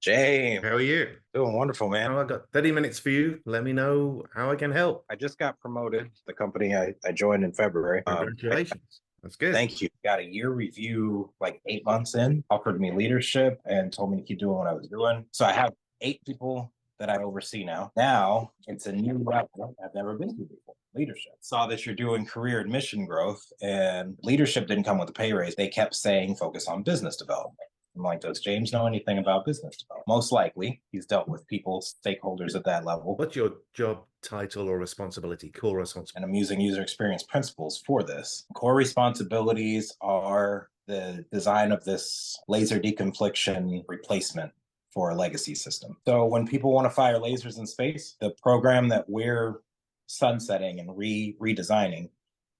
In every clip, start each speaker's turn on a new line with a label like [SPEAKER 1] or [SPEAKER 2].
[SPEAKER 1] James,
[SPEAKER 2] How are you?
[SPEAKER 1] doing wonderful, man.
[SPEAKER 2] I got 30 minutes for you. Let me know how I can help.
[SPEAKER 1] I just got promoted. The company I joined in February.
[SPEAKER 2] Congratulations. That's good.
[SPEAKER 1] Thank you. Got a year review like 8 months in, offered me leadership and told me to keep doing what I was doing. So I have 8 people that I oversee now. Now it's a new level I've never been to before. Leadership. Saw that you're doing career and mission growth, and leadership didn't come with a pay raise. They kept saying focus on business development. I'm like, does James know anything about business development? Most likely, he's dealt with people, stakeholders at that level,
[SPEAKER 2] What's your job title or responsibility? Core responsibility.
[SPEAKER 1] and I'm using user experience principles for this. Core responsibilities are the design of this laser deconfliction replacement for a legacy system. So when people want to fire lasers in space, the program that we're sunsetting and redesigning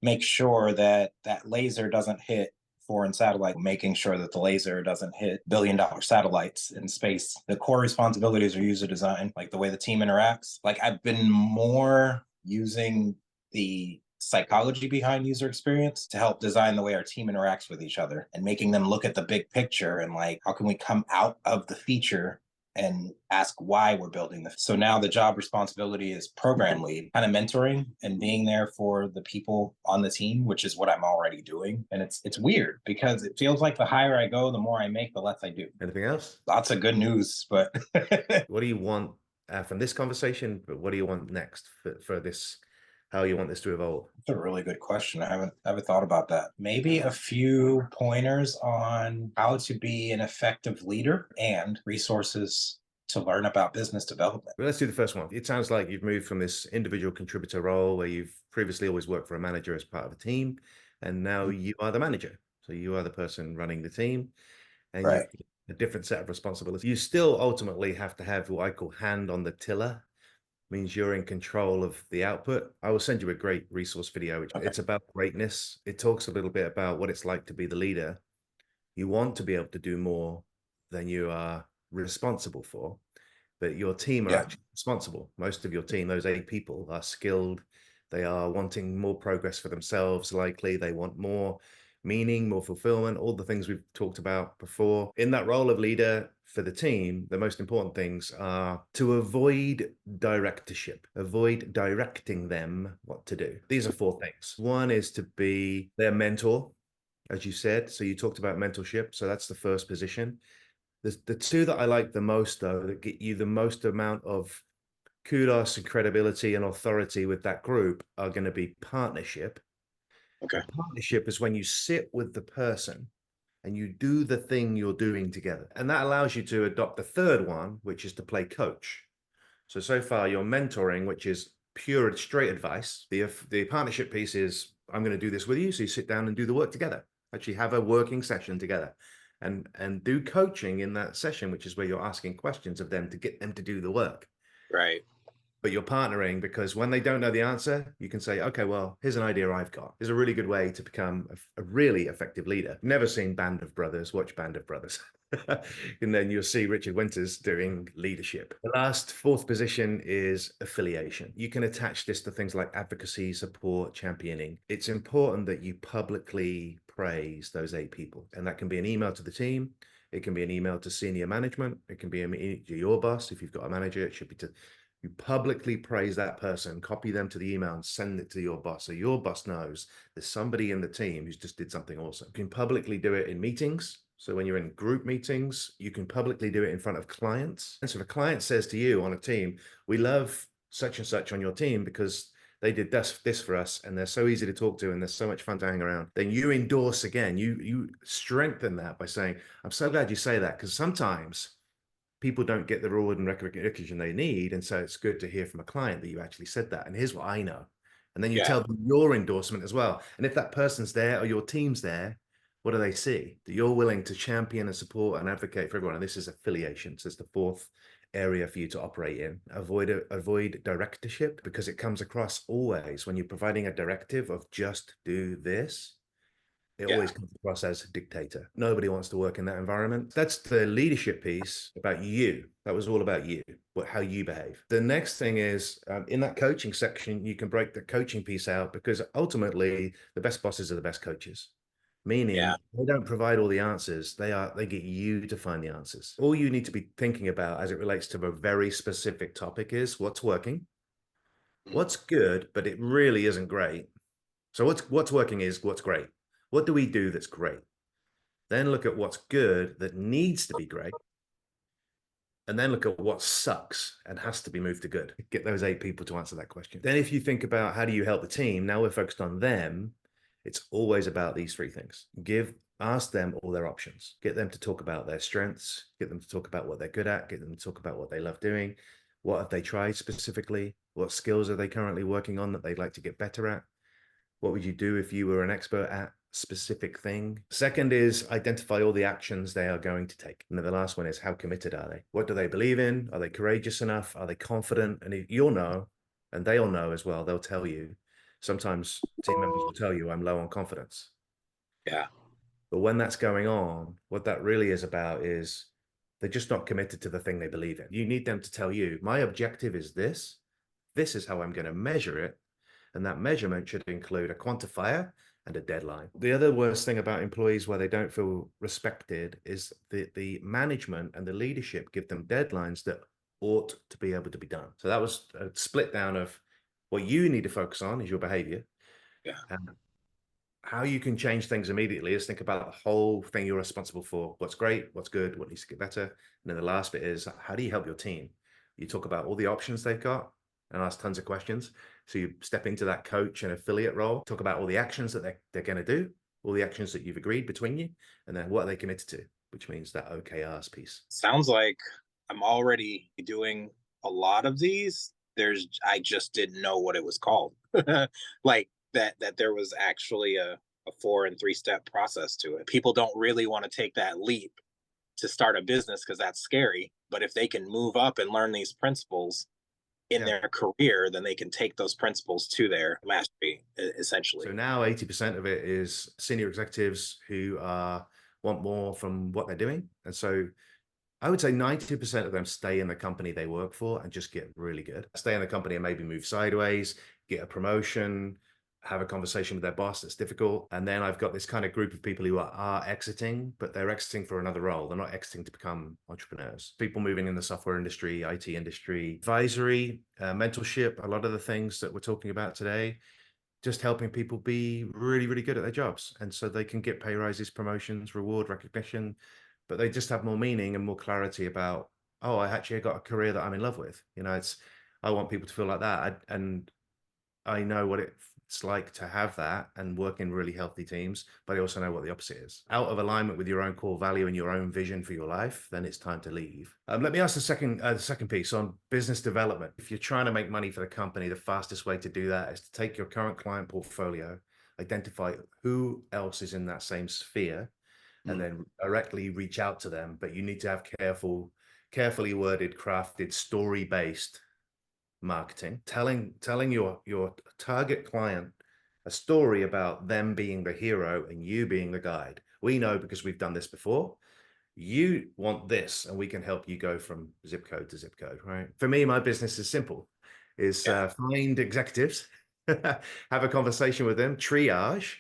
[SPEAKER 1] makes sure that that laser doesn't hit foreign satellite, making sure that the laser doesn't hit billion-dollar satellites in space. The core responsibilities are user design, like the way the team interacts. Like I've been more using the psychology behind user experience to help design the way our team interacts with each other and making them look at the big picture and like how can we come out of the feature and ask why we're building this. So now the job responsibility is program lead, kind of mentoring and being there for the people on the team, which is what I'm already doing. And it's weird because it feels like the higher I go, the more I make, the less I do.
[SPEAKER 2] Anything else?
[SPEAKER 1] Lots of good news, but
[SPEAKER 2] What do you want from this conversation? But what do you want next for this? How you want this to evolve?
[SPEAKER 1] it's a really good question. I haven't thought about that. Maybe a few pointers on how to be an effective leader and resources to learn about business development.
[SPEAKER 2] Well, let's do the first one. It sounds like you've moved from this individual contributor role where you've previously always worked for a manager as part of a team, and now you are the manager. So you are the person running the team, and
[SPEAKER 1] Right.
[SPEAKER 2] you've got a different set of responsibilities. You still ultimately have to have what I call hand on the tiller, means you're in control of the output. I will send you a great resource video.
[SPEAKER 1] Okay.
[SPEAKER 2] It's about greatness. It talks a little bit about what it's like to be the leader. You want to be able to do more than you are responsible for, but your team are
[SPEAKER 1] Yeah.
[SPEAKER 2] actually responsible. Most of your team, those 8 people, are skilled. They are wanting more progress for themselves, likely. They want more meaning, more fulfillment, all the things we've talked about before. In that role of leader for the team, the most important things are to avoid directorship, avoid directing them what to do. These are 4 things. One is to be their mentor, as you said. So you talked about mentorship. So that's the first position. The two that I like the most, though, that get you the most amount of kudos and credibility and authority with that group are going to be partnership.
[SPEAKER 1] Okay.
[SPEAKER 2] And partnership is when you sit with the person and you do the thing you're doing together. And that allows you to adopt the third one, which is to play coach. So far, you're mentoring, which is pure and straight advice. The partnership piece is, I'm going to do this with you. So you sit down and do the work together. Actually have a working session together and do coaching in that session, which is where you're asking questions of them to get them to do the work.
[SPEAKER 1] Right.
[SPEAKER 2] But you're partnering because when they don't know the answer, you can say, okay, well, here's an idea I've got. Here's a really good way to become a really effective leader. Never seen Band of Brothers, watch Band of Brothers. And then you'll see Richard Winters doing leadership. The last fourth position is affiliation. You can attach this to things like advocacy, support, championing. It's important that you publicly praise those 8 people. And that can be an email to the team. It can be an email to senior management. It can be to your boss. If you've got a manager, it should be to you publicly praise that person, copy them to the email and send it to your boss. So your boss knows there's somebody in the team who's just did something awesome. You can publicly do it in meetings. So when you're in group meetings, you can publicly do it in front of clients. And so if a client says to you on a team, we love such and such on your team because they did this for us and they're so easy to talk to and they're so much fun to hang around, then you endorse again. You strengthen that by saying, I'm so glad you say that, because sometimes people don't get the reward and recognition they need. And so it's good to hear from a client that you actually said that. And here's what I know. And then you
[SPEAKER 1] Yeah.
[SPEAKER 2] tell them your endorsement as well. And if that person's there or your team's there, what do they see? That you're willing to champion and support and advocate for everyone. And this is affiliation. So it's the fourth area for you to operate in. Avoid directorship, because it comes across always when you're providing a directive of just do this. It
[SPEAKER 1] Yeah.
[SPEAKER 2] always comes across as a dictator. Nobody wants to work in that environment. That's the leadership piece about you. That was all about you, how you behave. The next thing is in that coaching section, you can break the coaching piece out, because ultimately the best bosses are the best coaches. meaning
[SPEAKER 1] Yeah.
[SPEAKER 2] they don't provide all the answers. They get you to find the answers. All you need to be thinking about as it relates to a very specific topic is what's working,
[SPEAKER 1] Mm.
[SPEAKER 2] what's good, but it really isn't great. So what's working is what's great. What do we do that's great? Then look at what's good that needs to be great. And then look at what sucks and has to be moved to good. Get those 8 people to answer that question. Then if you think about how do you help the team, now we're focused on them. It's always about these 3 things. Ask them all their options. Get them to talk about their strengths. Get them to talk about what they're good at. Get them to talk about what they love doing. What have they tried specifically? What skills are they currently working on that they'd like to get better at? What would you do if you were an expert at specific thing? Second is identify all the actions they are going to take. And then the last one is how committed are they? What do they believe in? Are they courageous enough? Are they confident? And you'll know, and they'll know as well. They'll tell you. Sometimes team members will tell you, I'm low on confidence.
[SPEAKER 1] Yeah.
[SPEAKER 2] But when that's going on, what that really is about is they're just not committed to the thing they believe in. You need them to tell you, my objective is this. This is how I'm going to measure it. And that measurement should include a quantifier and a deadline. The other worst thing about employees where they don't feel respected is the management and the leadership give them deadlines that ought to be able to be done. So that was a split down of what you need to focus on is your behavior.
[SPEAKER 1] Yeah.
[SPEAKER 2] And how you can change things immediately is think about the whole thing you're responsible for. What's great, what's good, what needs to get better. And then the last bit is how do you help your team? You talk about all the options they've got and ask tons of questions. So you step into that coach and affiliate role, talk about all the actions that they're going to do, all the actions that you've agreed between you, and then what are they committed to, which means that OKRs piece.
[SPEAKER 1] Sounds like I'm already doing a lot of these. I just didn't know what it was called. Like that there was actually a 4 and 3-step process to it. People don't really want to take that leap to start a business because that's scary. But if they can move up and learn these principles in
[SPEAKER 2] Yeah.
[SPEAKER 1] their career, then they can take those principles to their mastery, essentially.
[SPEAKER 2] So now 80% of it is senior executives who want more from what they're doing. And so I would say 90% of them stay in the company they work for and just get really good. Stay in the company and maybe move sideways, get a promotion, have a conversation with their boss that's difficult. And then I've got this kind of group of people who are exiting, but they're exiting for another role. They're not exiting to become entrepreneurs. People moving in the software industry, IT industry, advisory, mentorship, a lot of the things that we're talking about today, just helping people be really, really good at their jobs. And so they can get pay rises, promotions, reward, recognition, but they just have more meaning and more clarity about, oh, I actually got a career that I'm in love with. I want people to feel like that. And I know what it's like to have that and work in really healthy teams, but I also know what the opposite is. Out of alignment with your own core value and your own vision for your life, then it's time to leave. Let me ask the second piece on business development. If you're trying to make money for the company, the fastest way to do that is to take your current client portfolio, identify who else is in that same sphere, and then directly reach out to them. But you need to have carefully worded, crafted, story-based marketing, telling your target client a story about them being the hero and you being the guide. We know because we've done this before. You want this, and we can help you go from zip code to zip code, right? For me, my business is simple: find executives, have a conversation with them, triage.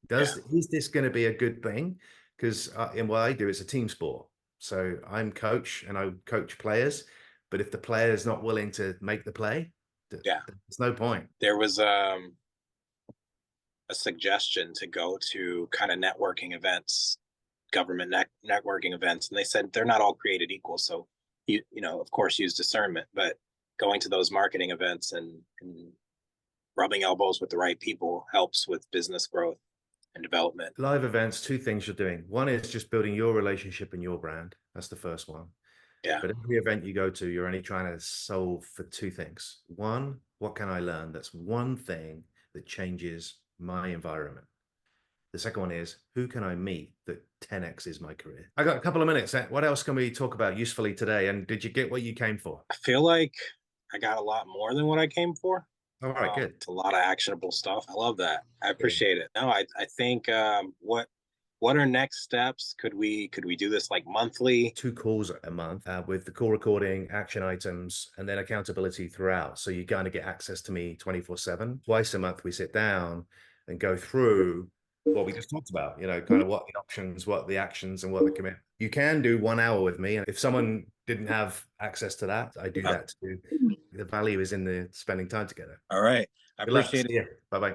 [SPEAKER 2] Is this going to be a good thing? Because in what I do, it's a team sport. So I'm coach and I coach players. But if the player is not willing to make the play, there's no point.
[SPEAKER 1] There was a suggestion to go to kind of networking events, government networking events, and they said they're not all created equal. So of course, use discernment, but going to those marketing events and rubbing elbows with the right people helps with business growth and development.
[SPEAKER 2] Live events, 2 things you're doing. One is just building your relationship and your brand. That's the first one.
[SPEAKER 1] Yeah.
[SPEAKER 2] But every event you go to, you're only trying to solve for 2 things. One, what can I learn? That's one thing that changes my environment. The second one is, who can I meet that 10x is my career? I got a couple of minutes. What else can we talk about usefully today? And did you get what you came for?
[SPEAKER 1] I feel like I got a lot more than what I came for.
[SPEAKER 2] All right, good.
[SPEAKER 1] It's a lot of actionable stuff. I love that. I appreciate it. No, I think what are next steps? Could we do this like monthly?
[SPEAKER 2] 2 calls a month with the call recording, action items, and then accountability throughout. So you kind of get access to me 24/7. Twice a month, we sit down and go through what we just talked about, you know, kind of what the options, what the actions, and what the commit. You can do 1 hour with me. And if someone didn't have access to that, I do that too. The value is in the spending time together.
[SPEAKER 1] All right. I
[SPEAKER 2] Good luck.
[SPEAKER 1] appreciate it.
[SPEAKER 2] See you. Bye bye.